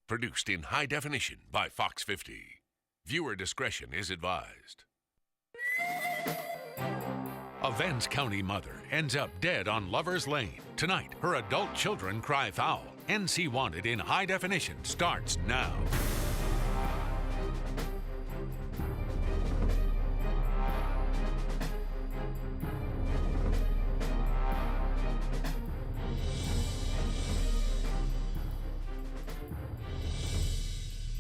Produced in high definition by Fox 50. Viewer discretion is advised. A Vance County mother ends up dead on Lover's Lane. Tonight, her adult children cry foul. NC Wanted in high definition starts now.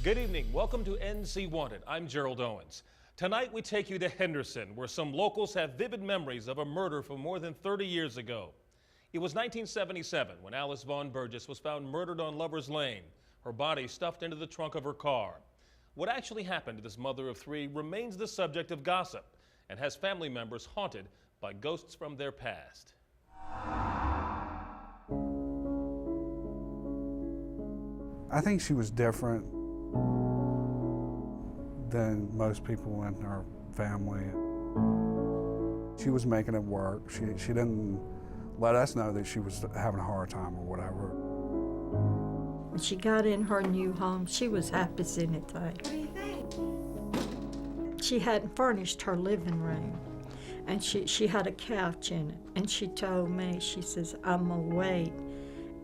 Good evening. Welcome to NC Wanted. I'm Gerald Owens. Tonight we take you to Henderson, where some locals have vivid memories of a murder from more than 30 years ago. It was 1977 when Alice Vaughn Burgess was found murdered on Lover's Lane, her body stuffed into the trunk of her car. What actually happened to this mother of three remains the subject of gossip and has family members haunted by ghosts from their past. I think she was different than most people in her family. She was making it work. She didn't let us know that she was having a hard time or whatever. When she got in her new home, she was happy as anything. What do you think? She hadn't furnished her living room, and she had a couch in it. And she told me, she says, I'm gonna wait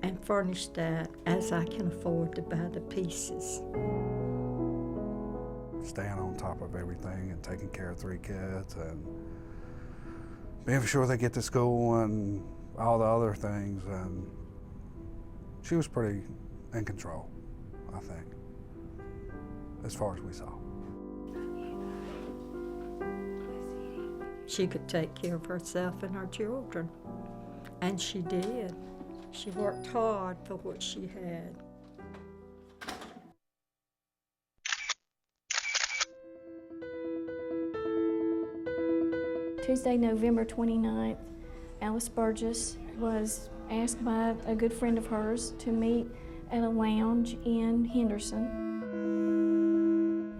and furnish that as I can afford to buy the pieces. Staying on top of everything and taking care of three kids and being sure they get to school and all the other things. And she was pretty in control, I think, as far as we saw. She could take care of herself and her children, and she did. She worked hard for what she had. Tuesday, November 29th, Alice Burgess was asked by a good friend of hers to meet at a lounge in Henderson.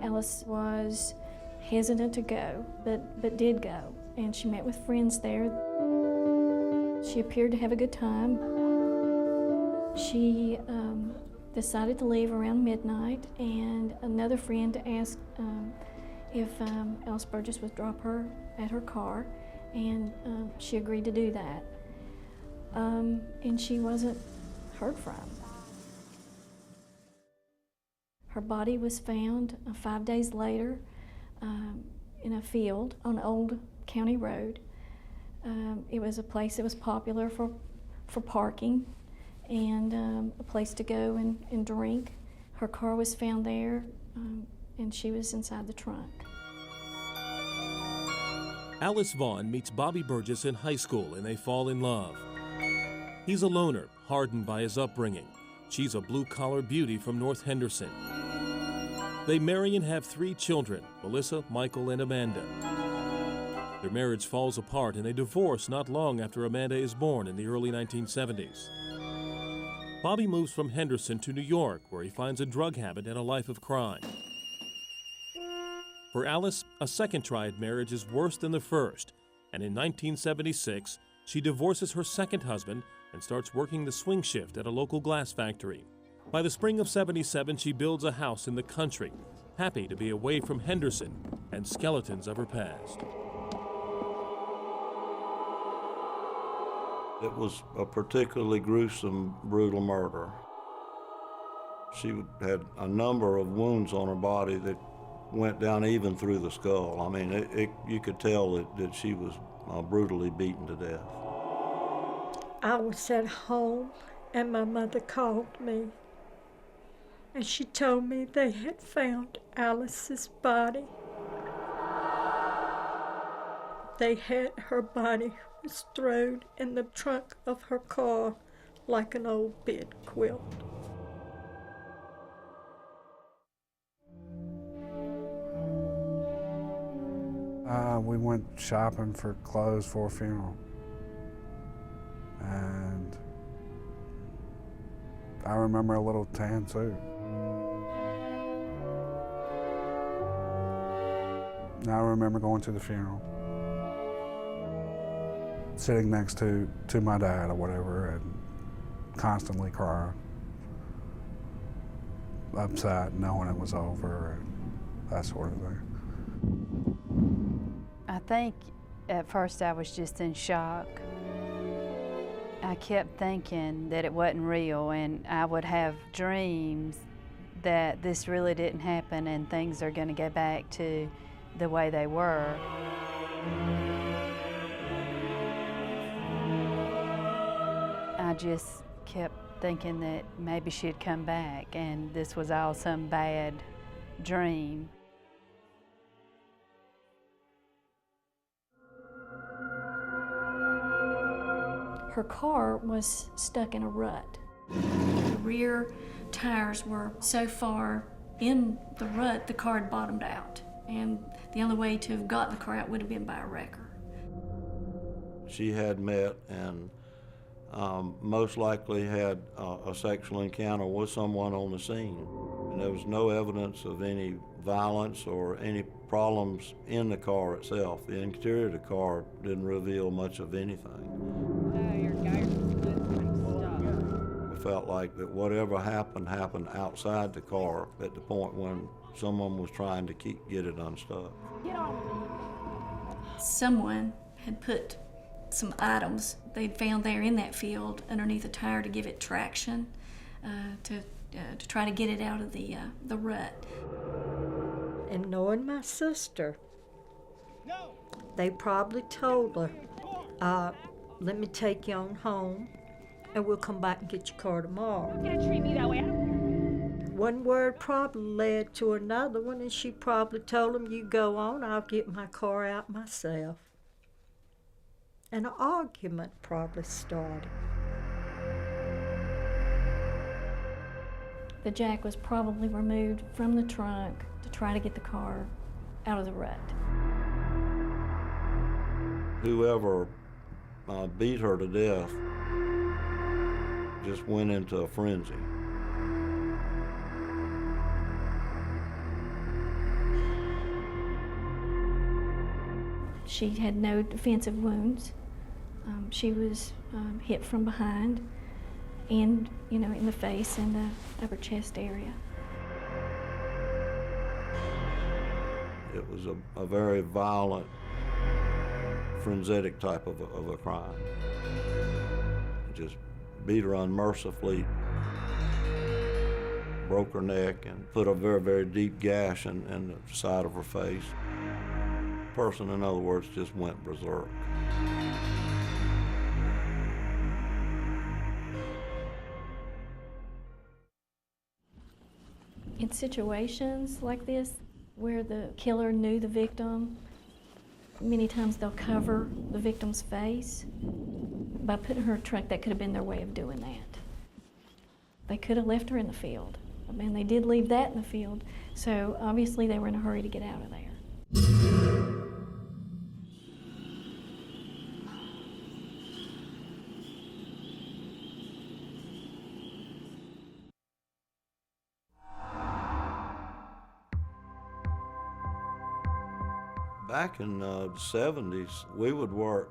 Alice was hesitant to go, but did go, and she met with friends there. She appeared to have a good time. She decided to leave around midnight, and another friend asked if Alice Burgess would drop her at her car, and she agreed to do that. And she wasn't heard from. Her body was found 5 days later in a field on Old County Road. It was a place that was popular for parking and a place to go and drink. Her car was found there, and she was inside the trunk. Alice Vaughn meets Bobby Burgess in high school and they fall in love. He's a loner, hardened by his upbringing. She's a blue-collar beauty from North Henderson. They marry and have 3 children, Melissa, Michael, and Amanda. Their marriage falls apart and they divorce not long after Amanda is born in the early 1970s. Bobby moves from Henderson to New York, where he finds a drug habit and a life of crime. For Alice, a second triad marriage is worse than the first, and in 1976, she divorces her second husband and starts working the swing shift at a local glass factory. By the spring of '77, she builds a house in the country, happy to be away from Henderson and skeletons of her past. It was a particularly gruesome, brutal murder. She had a number of wounds on her body that went down even through the skull. I mean, you could tell that she was brutally beaten to death. I was at home, and my mother called me, and she told me they had found Alice's body. They had her body was thrown in the trunk of her car like an old bed quilt. We went shopping for clothes for a funeral. And I remember a little tan suit. And I remember going to the funeral, sitting next to my dad or whatever, and constantly crying. upset knowing it was over and that sort of thing. I think at first I was just in shock. I kept thinking that it wasn't real, and I would have dreams that this really didn't happen and things are going to go back to the way they were. I just kept thinking that maybe she'd come back and this was all some bad dream. Her car was stuck in a rut. The rear tires were so far in the rut, the car had bottomed out. And the only way to have gotten the car out would have been by a wrecker. She had met and most likely had a sexual encounter with someone on the scene. And there was no evidence of any violence or any problems in the car itself. The interior of the car didn't reveal much of anything. We felt like that whatever happened outside the car at the point when someone was trying to get it unstuck. Someone had put some items they'd found there in that field underneath a tire to give it traction, to try to get it out of the rut. And knowing my sister, they probably told her, let me take you on home and we'll come back and get your car tomorrow. You're gonna treat me that way. One word probably led to another one, and she probably told him, you go on, I'll get my car out myself. And an argument probably started. The jack was probably removed from the trunk to try to get the car out of the rut. Whoever beat her to death just went into a frenzy. She had no defensive wounds. She was hit from behind and, in the face and the upper chest area. It was a very violent, frenetic type of a crime. Just beat her unmercifully, broke her neck, and put a very, very deep gash in the side of her face. The person, in other words, just went berserk. In situations like this, where the killer knew the victim, many times they'll cover the victim's face. By putting her in a truck, that could have been their way of doing that. They could have left her in the field. I mean, they did leave that in the field, so obviously they were in a hurry to get out of there. Back in the 70s, we would work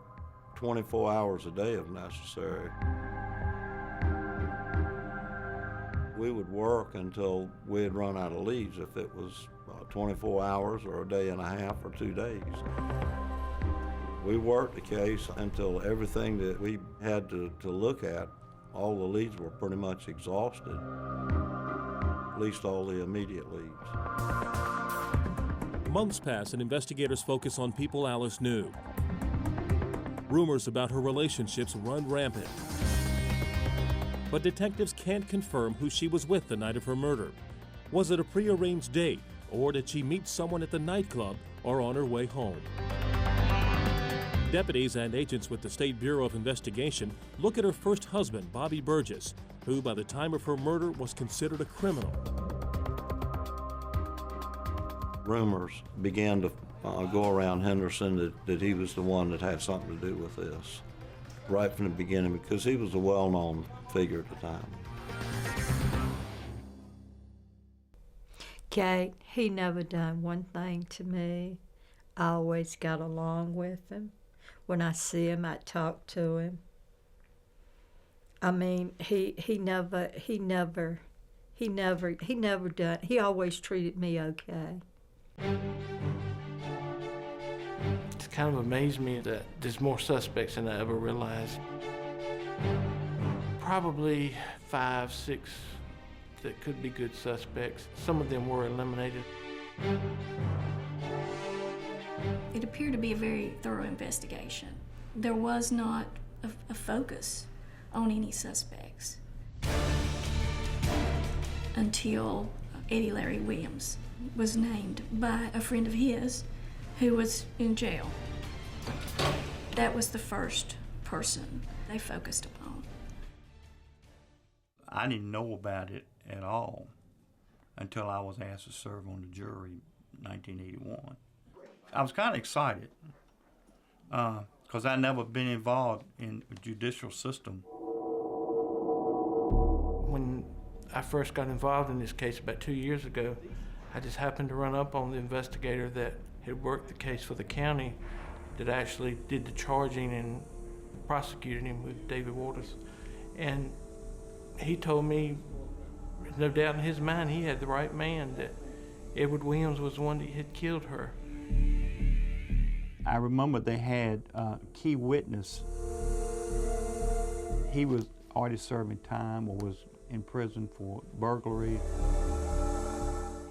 24 hours a day if necessary. We would work until we had run out of leads, if it was 24 hours or a day and a half or 2 days. We worked the case until everything that we had to look at, all the leads were pretty much exhausted, at least all the immediate leads. Months pass and investigators focus on people Alice knew. Rumors about her relationships run rampant. But detectives can't confirm who she was with the night of her murder. Was it a prearranged date, or did she meet someone at the nightclub or on her way home? Deputies and agents with the State Bureau of Investigation look at her first husband, Bobby Burgess, who by the time of her murder was considered a criminal. Rumors began to go around Henderson that he was the one that had something to do with this, right from the beginning, because he was a well-known figure at the time. Kate, he never done one thing to me. I always got along with him. When I see him, I talk to him. I mean, he He never done. He always treated me okay. It's kind of amazed me that there's more suspects than I ever realized. Probably 5, 6 that could be good suspects. Some of them were eliminated. It appeared to be a very thorough investigation. There was not a focus on any suspects until Eddie Larry Williams was named by a friend of his who was in jail. That was the first person they focused upon. I didn't know about it at all until I was asked to serve on the jury in 1981. I was kind of excited because I'd never been involved in the judicial system. When I first got involved in this case about 2 years ago, I just happened to run up on the investigator that had worked the case for the county that actually did the charging and prosecuted him with David Waters. And he told me, there's no doubt in his mind, he had the right man, that Edward Williams was the one that had killed her. I remember they had a key witness. He was already serving time or was in prison for burglary.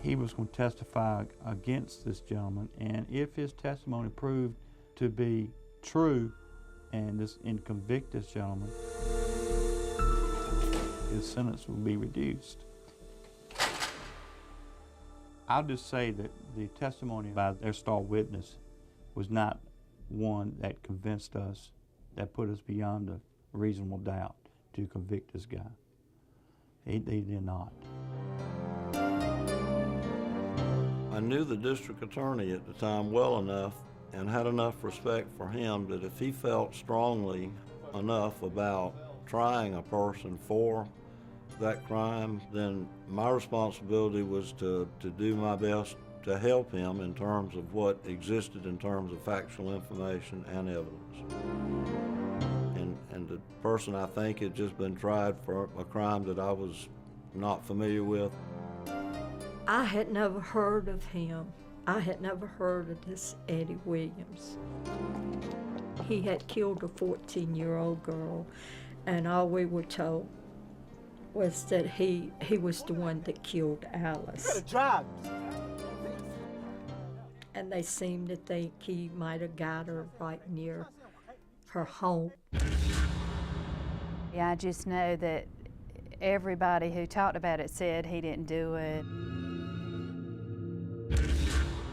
He was going to testify against this gentleman, and if his testimony proved to be true and convict this gentleman, his sentence would be reduced. I'll just say that the testimony by their star witness was not one that convinced us, that put us beyond a reasonable doubt to convict this guy. They did not. I knew the district attorney at the time well enough and had enough respect for him that if he felt strongly enough about trying a person for that crime, then my responsibility was to do my best to help him in terms of what existed in terms of factual information and evidence. And the person, I think, had just been tried for a crime that I was not familiar with. I had never heard of him. I had never heard of this Eddie Williams. He had killed a 14-year-old girl, and all we were told was that he was the one that killed Alice. And they seemed to think he might have got her right near her home. Yeah, I just know that everybody who talked about it said he didn't do it.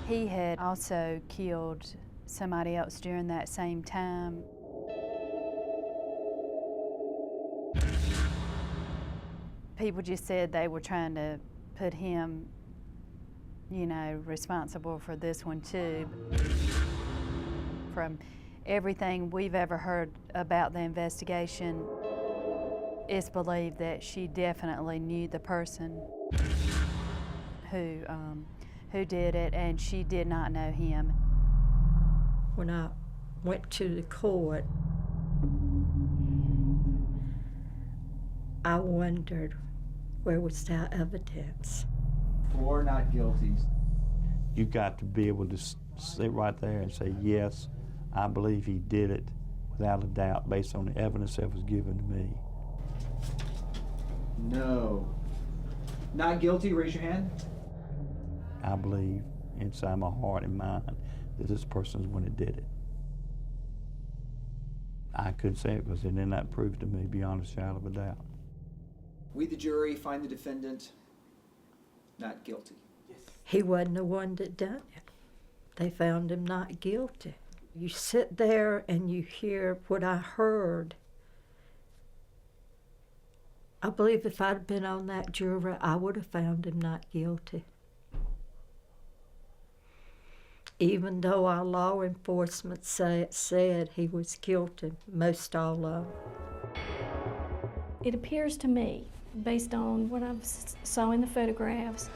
He had also killed somebody else during that same time. People just said they were trying to put him, you know, responsible for this one too. From everything we've ever heard about the investigation, it's believed that she definitely knew the person who did it, and she did not know him. When I went to the court, I wondered, where was that evidence? Or not guilty. You got to be able to sit right there and say, yes, I believe he did it without a doubt based on the evidence that was given to me. No. Not guilty, raise your hand. I believe inside my heart and mind that this person is the one that did it. I could say it because it did not prove to me beyond a shadow of a doubt. We, the jury, find the defendant not guilty. Yes. He wasn't the one that done it. They found him not guilty. You sit there and you hear what I heard. I believe if I'd been on that jury, I would have found him not guilty. Even though our law enforcement said he was guilty, most all of them. It appears to me, based on what I saw in the photographs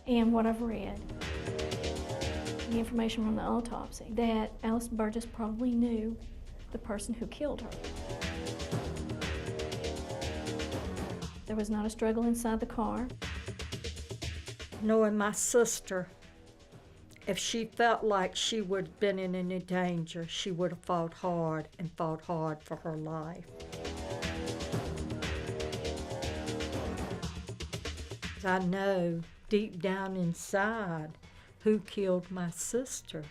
and what I've read, the information from the autopsy, that Alice Burgess probably knew the person who killed her. There was not a struggle inside the car. Knowing my sister, if she felt like she would have been in any danger, she would have fought hard and fought hard for her life. I know deep down inside who killed my sister.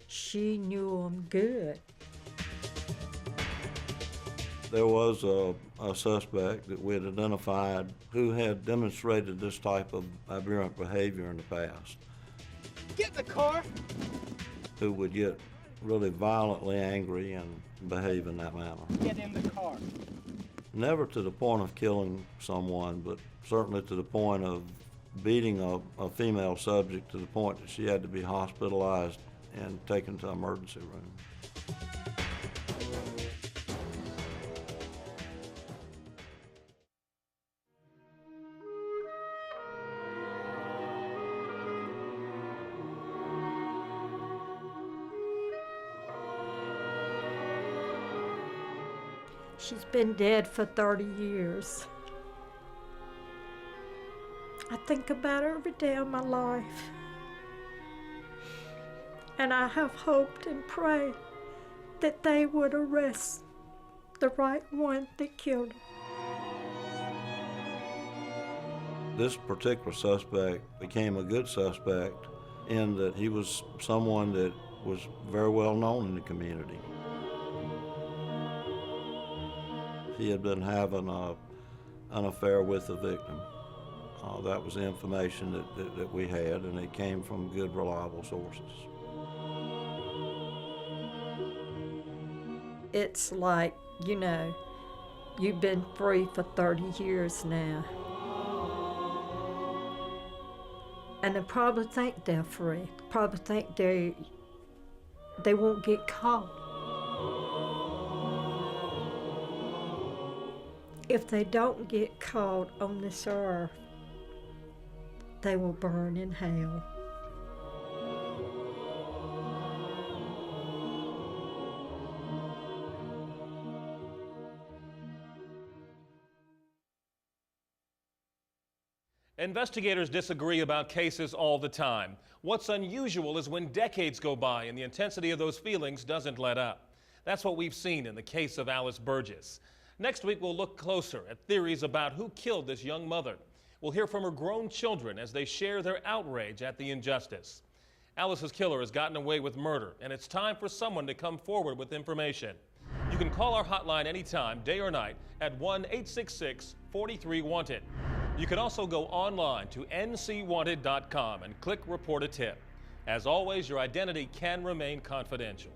She knew them good. There was a suspect that we had identified who had demonstrated this type of aberrant behavior in the past. Get in the car! Who would get really violently angry and behave in that manner. Get in the car. Never to the point of killing someone, but certainly to the point of beating a female subject to the point that she had to be hospitalized and taken to the emergency room. She's been dead for 30 years. I think about her every day of my life. And I have hoped and prayed that they would arrest the right one that killed her. This particular suspect became a good suspect in that he was someone that was very well known in the community. He had been having an affair with the victim. That was the information that we had, and it came from good, reliable sources. It's like, you know, you've been free for 30 years now. And they probably think they're free. Probably think they won't get caught. If they don't get caught on this earth, they will burn in hell. Investigators disagree about cases all the time. What's unusual is when decades go by and the intensity of those feelings doesn't let up. That's what we've seen in the case of Alice Burgess. Next week, we'll look closer at theories about who killed this young mother. We'll hear from her grown children as they share their outrage at the injustice. Alice's killer has gotten away with murder, and it's time for someone to come forward with information. You can call our hotline anytime, day or night, at 1-866-43-WANTED. You can also go online to ncwanted.com and click Report a Tip. As always, your identity can remain confidential.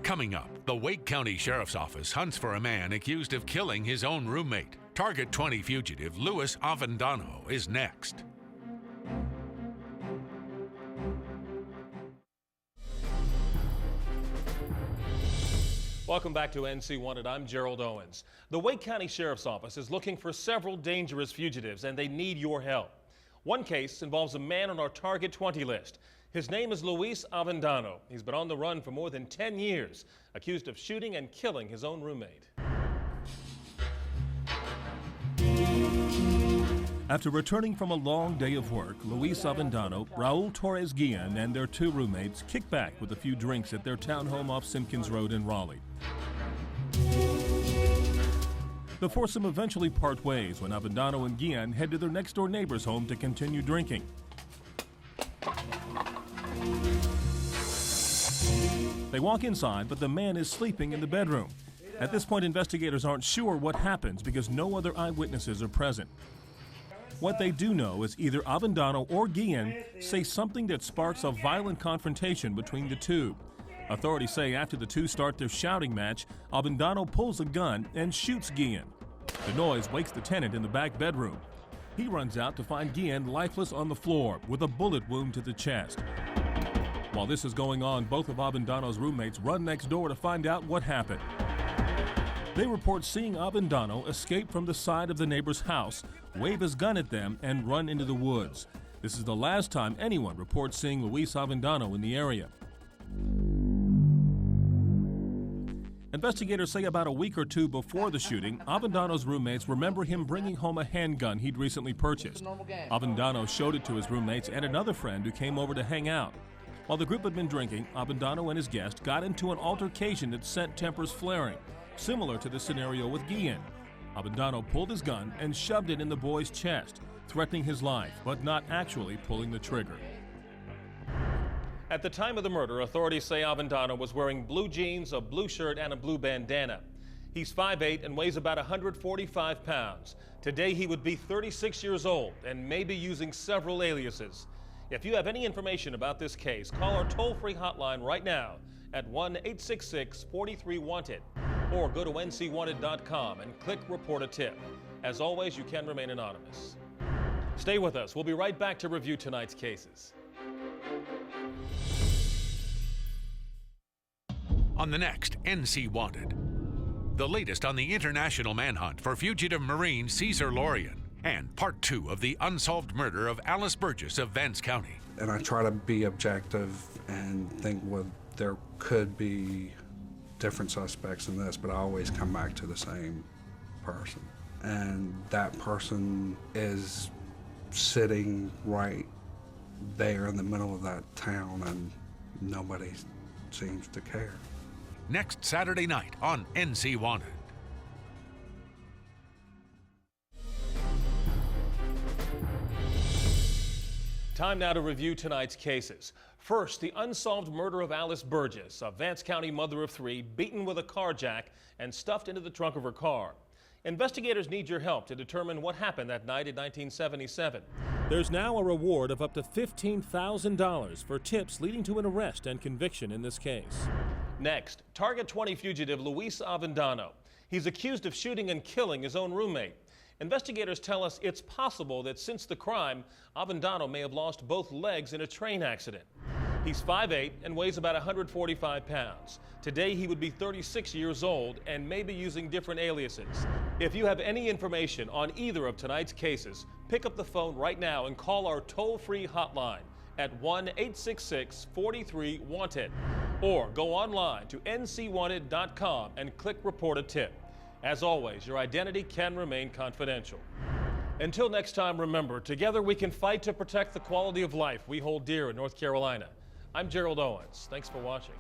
Coming up, the Wake County Sheriff's Office hunts for a man accused of killing his own roommate. Target 20 fugitive Luis Avendano is next. Welcome back to NC Wanted. I'm Gerald Owens. The Wake County Sheriff's Office is looking for several dangerous fugitives, and they need your help. One case involves a man on our Target 20 list. His name is Luis Avendano. He's been on the run for more than 10 years, accused of shooting and killing his own roommate. After returning from a long day of work, Luis Avendano, Raul Torres Guillen, and their two roommates kick back with a few drinks at their townhome off Simpkins Road in Raleigh. The foursome eventually part ways when Avendano and Guillen head to their next-door neighbor's home to continue drinking. They walk inside, but the man is sleeping in the bedroom. At this point, investigators aren't sure what happens because no other eyewitnesses are present. What they do know is either Avendano or Guillen say something that sparks a violent confrontation between the two. Authorities say after the two start their shouting match, Avendano pulls a gun and shoots Guillen. The noise wakes the tenant in the back bedroom. He runs out to find Guillen lifeless on the floor with a bullet wound to the chest. While this is going on, both of Avendano's roommates run next door to find out what happened. They report seeing Avendano escape from the side of the neighbor's house, wave his gun at them, and run into the woods. This is the last time anyone reports seeing Luis Avendano in the area. Investigators say about a week or two before the shooting, Avendano's roommates remember him bringing home a handgun he'd recently purchased. Avendano showed it to his roommates and another friend who came over to hang out. While the group had been drinking, Avendano and his guest got into an altercation that sent tempers flaring, similar to the scenario with Guillen. Avendano pulled his gun and shoved it in the boy's chest, threatening his life, but not actually pulling the trigger. At the time of the murder, authorities say Avendano was wearing blue jeans, a blue shirt, and a blue bandana. He's 5'8" and weighs about 145 pounds. Today, he would be 36 years old and may be using several aliases. If you have any information about this case, call our toll-free hotline right now at 1-866-43-WANTED or go to ncwanted.com and click Report a Tip. As always, you can remain anonymous. Stay with us. We'll be right back to review tonight's cases. On the next NC Wanted, the latest on the international manhunt for fugitive Marine Caesar Lorian and part 2 of the unsolved murder of Alice Burgess of Vance County. And I try to be objective and think, well, there could be different suspects in this, but I always come back to the same person. And that person is sitting right there in the middle of that town, and nobody seems to care. Next Saturday night on NC Wanted. Time now to review tonight's cases. First, the unsolved murder of Alice Burgess, a Vance County mother of 3, beaten with a car jack and stuffed into the trunk of her car. Investigators need your help to determine what happened that night in 1977. There's now a reward of up to $15,000 for tips leading to an arrest and conviction in this case. Next, Target 20 fugitive Luis Avendano. He's accused of shooting and killing his own roommate. Investigators tell us it's possible that since the crime, Avendano may have lost both legs in a train accident. He's 5'8" and weighs about 145 pounds. Today he would be 36 years old and may be using different aliases. If you have any information on either of tonight's cases, pick up the phone right now and call our toll-free hotline at 1-866-43-WANTED or go online to ncwanted.com and click Report a Tip. As always, your identity can remain confidential. Until next time, remember, together we can fight to protect the quality of life we hold dear in North Carolina. I'm Gerald Owens. Thanks for watching.